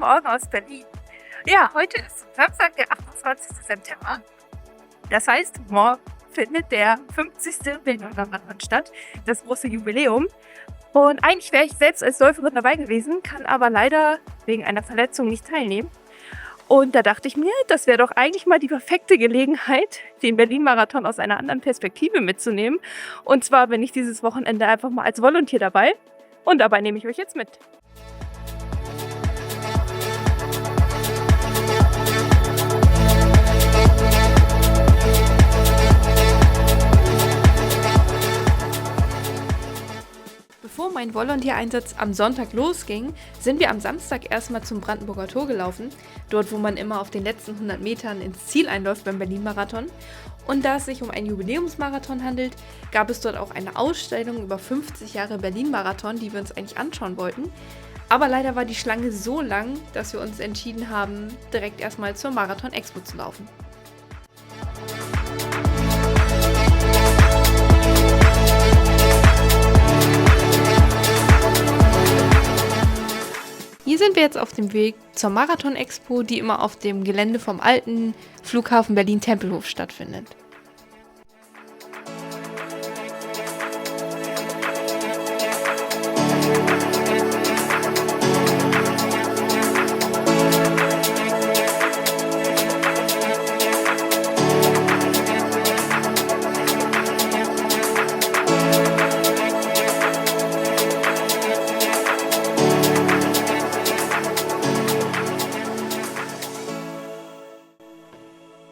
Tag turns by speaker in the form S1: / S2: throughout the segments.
S1: Morgen aus Berlin. Ja, heute ist Samstag, der 28. September. Das heißt, morgen findet der 50. Berlin-Marathon statt, das große Jubiläum. Und eigentlich wäre ich selbst als Läuferin dabei gewesen, kann aber leider wegen einer Verletzung nicht teilnehmen. Und da dachte ich mir, das wäre doch eigentlich mal die perfekte Gelegenheit, den Berlin-Marathon aus einer anderen Perspektive mitzunehmen. Und zwar bin ich dieses Wochenende einfach mal als Volunteer dabei. Und dabei nehme ich euch jetzt mit. Bevor mein Volunteer-Einsatz am Sonntag losging, sind wir am Samstag erstmal zum Brandenburger Tor gelaufen, dort wo man immer auf den letzten 100 Metern ins Ziel einläuft beim Berlin-Marathon. Und da es sich um einen Jubiläumsmarathon handelt, gab es dort auch eine Ausstellung über 50 Jahre Berlin-Marathon, die wir uns eigentlich anschauen wollten. Aber leider war die Schlange so lang, dass wir uns entschieden haben, direkt erstmal zur Marathon-Expo zu laufen. Hier sind wir jetzt auf dem Weg zur Marathon-Expo, die immer auf dem Gelände vom alten Flughafen Berlin-Tempelhof stattfindet.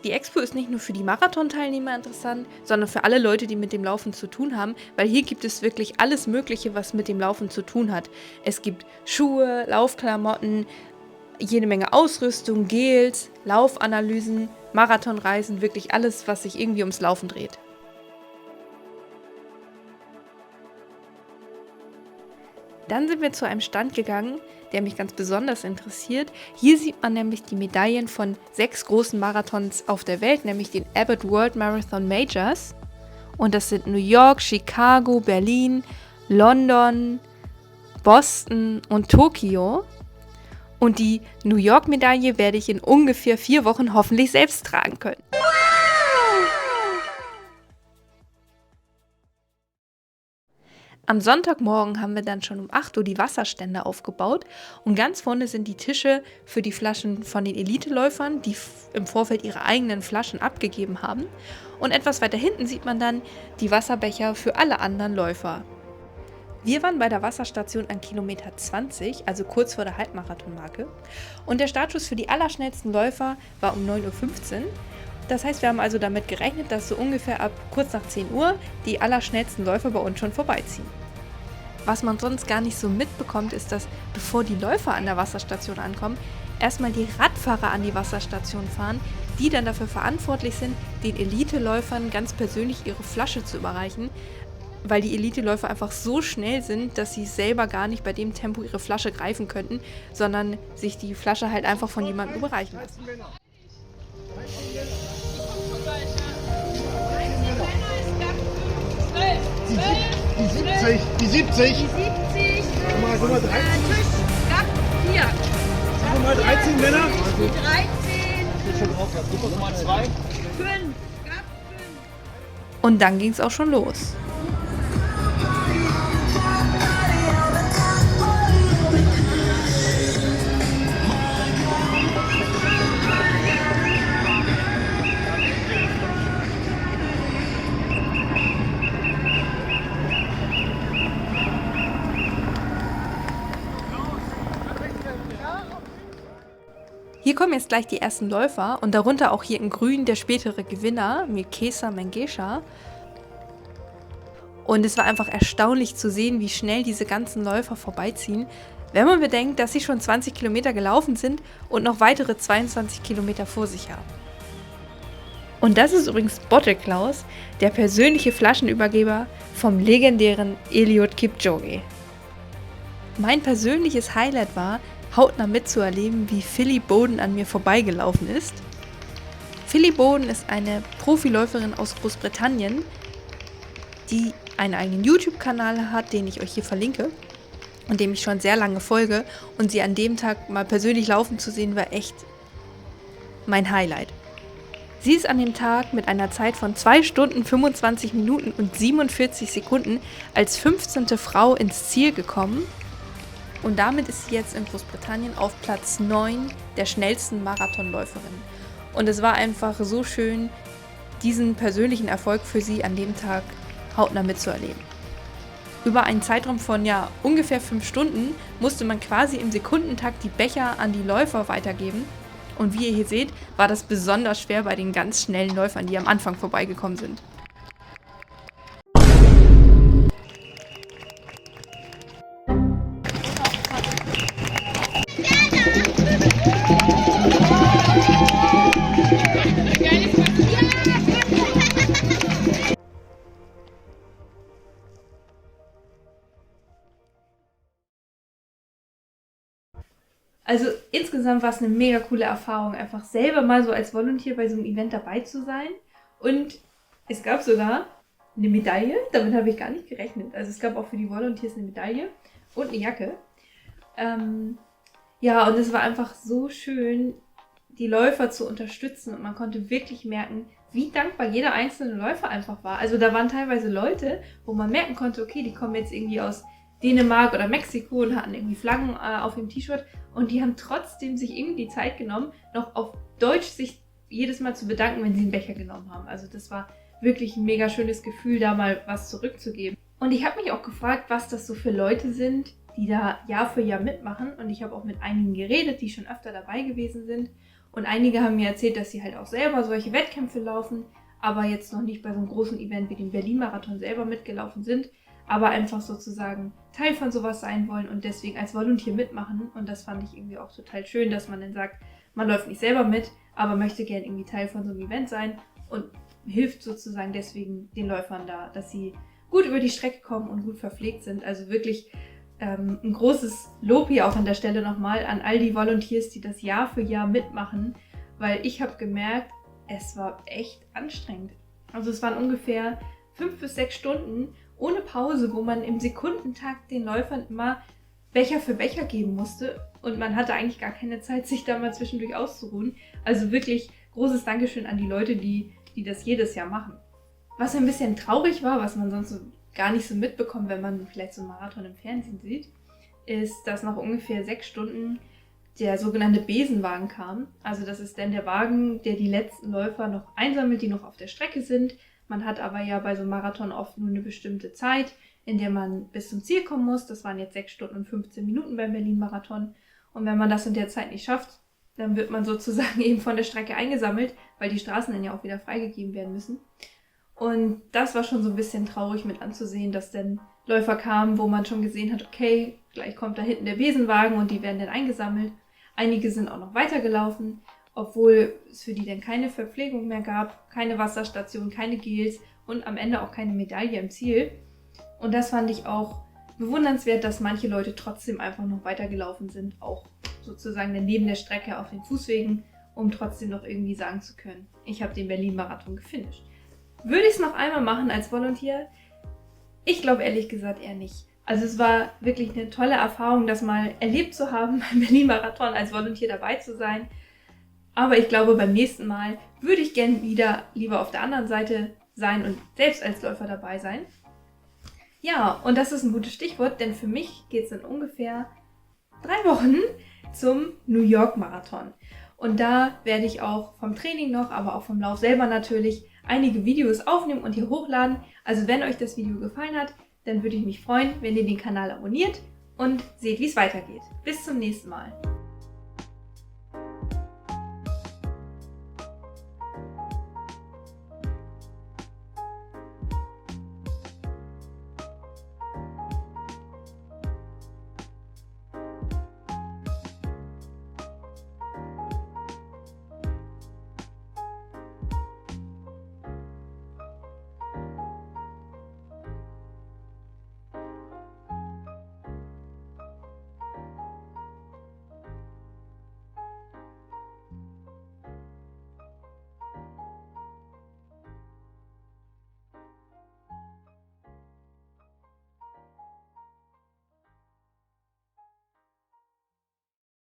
S1: Die Expo ist nicht nur für die Marathon-Teilnehmer interessant, sondern für alle Leute, die mit dem Laufen zu tun haben, weil hier gibt es wirklich alles Mögliche, was mit dem Laufen zu tun hat. Es gibt Schuhe, Laufklamotten, jede Menge Ausrüstung, Gels, Laufanalysen, Marathonreisen, wirklich alles, was sich irgendwie ums Laufen dreht. Dann sind wir zu einem Stand gegangen, der mich ganz besonders interessiert. Hier sieht man nämlich die Medaillen von 6 großen Marathons auf der Welt, nämlich den Abbott World Marathon Majors. Und das sind New York, Chicago, Berlin, London, Boston und Tokio. Und die New York-Medaille werde ich in ungefähr 4 Wochen hoffentlich selbst tragen können. Am Sonntagmorgen haben wir dann schon um 8 Uhr die Wasserstände aufgebaut und ganz vorne sind die Tische für die Flaschen von den Eliteläufern, die im Vorfeld ihre eigenen Flaschen abgegeben haben. Und etwas weiter hinten sieht man dann die Wasserbecher für alle anderen Läufer. Wir waren bei der Wasserstation an Kilometer 20, also kurz vor der Halbmarathonmarke. Und der Startschuss für die allerschnellsten Läufer war um 9:15 Uhr. Das heißt, wir haben also damit gerechnet, dass so ungefähr ab kurz nach 10 Uhr die allerschnellsten Läufer bei uns schon vorbeiziehen. Was man sonst gar nicht so mitbekommt, ist, dass bevor die Läufer an der Wasserstation ankommen, erstmal die Radfahrer an die Wasserstation fahren, die dann dafür verantwortlich sind, den Eliteläufern ganz persönlich ihre Flasche zu überreichen, weil die Eliteläufer einfach so schnell sind, dass sie selber gar nicht bei dem Tempo ihre Flasche greifen könnten, sondern sich die Flasche halt einfach von jemandem überreichen lassen.
S2: Die 70. Nummer 13.
S3: Gab 4.
S2: Nummer 13 Männer.
S3: Die 13.
S2: Nummer 2.
S3: 5. Gab 5.
S1: Und dann ging es auch schon los. Hier kommen jetzt gleich die ersten Läufer und darunter auch hier in grün der spätere Gewinner, Milcesa Mengesha. Und es war einfach erstaunlich zu sehen, wie schnell diese ganzen Läufer vorbeiziehen, wenn man bedenkt, dass sie schon 20 Kilometer gelaufen sind und noch weitere 22 Kilometer vor sich haben. Und das ist übrigens Bottle Klaus, der persönliche Flaschenübergeber vom legendären Eliud Kipchoge. Mein persönliches Highlight war, hautnah mitzuerleben, wie Philly Bowden an mir vorbeigelaufen ist. Philly Bowden ist eine Profiläuferin aus Großbritannien, die einen eigenen YouTube-Kanal hat, den ich euch hier verlinke. und dem ich schon sehr lange folge. Und sie an dem Tag mal persönlich laufen zu sehen, war echt mein Highlight. Sie ist an dem Tag mit einer Zeit von 2 Stunden, 25 Minuten und 47 Sekunden als 15. Frau ins Ziel gekommen. Und damit ist sie jetzt in Großbritannien auf Platz 9 der schnellsten Marathonläuferinnen. Und es war einfach so schön, diesen persönlichen Erfolg für sie an dem Tag hautnah mitzuerleben. Über einen Zeitraum von ungefähr 5 Stunden musste man quasi im Sekundentakt die Becher an die Läufer weitergeben. Und wie ihr hier seht, war das besonders schwer bei den ganz schnellen Läufern, die am Anfang vorbeigekommen sind. Also insgesamt war es eine mega coole Erfahrung, einfach selber mal so als Volunteer bei so einem Event dabei zu sein. Und es gab sogar eine Medaille, damit habe ich gar nicht gerechnet. Also es gab auch für die Volunteers eine Medaille und eine Jacke. Und es war einfach so schön, die Läufer zu unterstützen. Und man konnte wirklich merken, wie dankbar jeder einzelne Läufer einfach war. Also da waren teilweise Leute, wo man merken konnte, okay, die kommen jetzt irgendwie aus Dänemark oder Mexiko und hatten irgendwie Flaggen auf dem T-Shirt und die haben trotzdem sich irgendwie die Zeit genommen, noch auf Deutsch sich jedes Mal zu bedanken, wenn sie einen Becher genommen haben. Also das war wirklich ein mega schönes Gefühl, da mal was zurückzugeben. Und ich habe mich auch gefragt, was das so für Leute sind, die da Jahr für Jahr mitmachen. Und ich habe auch mit einigen geredet, die schon öfter dabei gewesen sind. Und einige haben mir erzählt, dass sie halt auch selber solche Wettkämpfe laufen, aber jetzt noch nicht bei so einem großen Event wie dem Berlin-Marathon selber mitgelaufen sind, aber einfach sozusagen Teil von sowas sein wollen und deswegen als Volunteer mitmachen. Und das fand ich irgendwie auch total schön, dass man dann sagt, man läuft nicht selber mit, aber möchte gerne irgendwie Teil von so einem Event sein und hilft sozusagen deswegen den Läufern da, dass sie gut über die Strecke kommen und gut verpflegt sind. Also wirklich ein großes Lob hier auch an der Stelle nochmal an all die Volunteers, die das Jahr für Jahr mitmachen, weil ich habe gemerkt, es war echt anstrengend. Also es waren ungefähr 5 bis 6 Stunden ohne Pause, wo man im Sekundentakt den Läufern immer Becher für Becher geben musste und man hatte eigentlich gar keine Zeit, sich da mal zwischendurch auszuruhen. Also wirklich großes Dankeschön an die Leute, die das jedes Jahr machen. Was ein bisschen traurig war, was man sonst so gar nicht so mitbekommt, wenn man vielleicht so einen Marathon im Fernsehen sieht, ist, dass nach ungefähr 6 Stunden der sogenannte Besenwagen kam. Also das ist dann der Wagen, der die letzten Läufer noch einsammelt, die noch auf der Strecke sind. Man hat aber ja bei so einem Marathon oft nur eine bestimmte Zeit, in der man bis zum Ziel kommen muss. Das waren jetzt 6 Stunden und 15 Minuten beim Berlin-Marathon. Und wenn man das in der Zeit nicht schafft, dann wird man sozusagen eben von der Strecke eingesammelt, weil die Straßen dann ja auch wieder freigegeben werden müssen. Und das war schon so ein bisschen traurig mit anzusehen, dass dann Läufer kamen, wo man schon gesehen hat, okay, gleich kommt da hinten der Besenwagen und die werden dann eingesammelt. Einige sind auch noch weitergelaufen, obwohl es für die dann keine Verpflegung mehr gab, keine Wasserstation, keine Gels und am Ende auch keine Medaille im Ziel. Und das fand ich auch bewundernswert, dass manche Leute trotzdem einfach noch weitergelaufen sind, auch sozusagen neben der Strecke auf den Fußwegen, um trotzdem noch irgendwie sagen zu können, ich habe den Berlin-Marathon gefinisht. Würde ich es noch einmal machen als Volunteer? Ich glaube ehrlich gesagt eher nicht. Also es war wirklich eine tolle Erfahrung, das mal erlebt zu haben, beim Berlin-Marathon als Volunteer dabei zu sein. Aber ich glaube, beim nächsten Mal würde ich gerne wieder lieber auf der anderen Seite sein und selbst als Läufer dabei sein. Ja, und das ist ein gutes Stichwort, denn für mich geht es in ungefähr 3 Wochen zum New York Marathon. Und da werde ich auch vom Training noch, aber auch vom Lauf selber natürlich einige Videos aufnehmen und hier hochladen. Also wenn euch das Video gefallen hat, dann würde ich mich freuen, wenn ihr den Kanal abonniert und seht, wie es weitergeht. Bis zum nächsten Mal.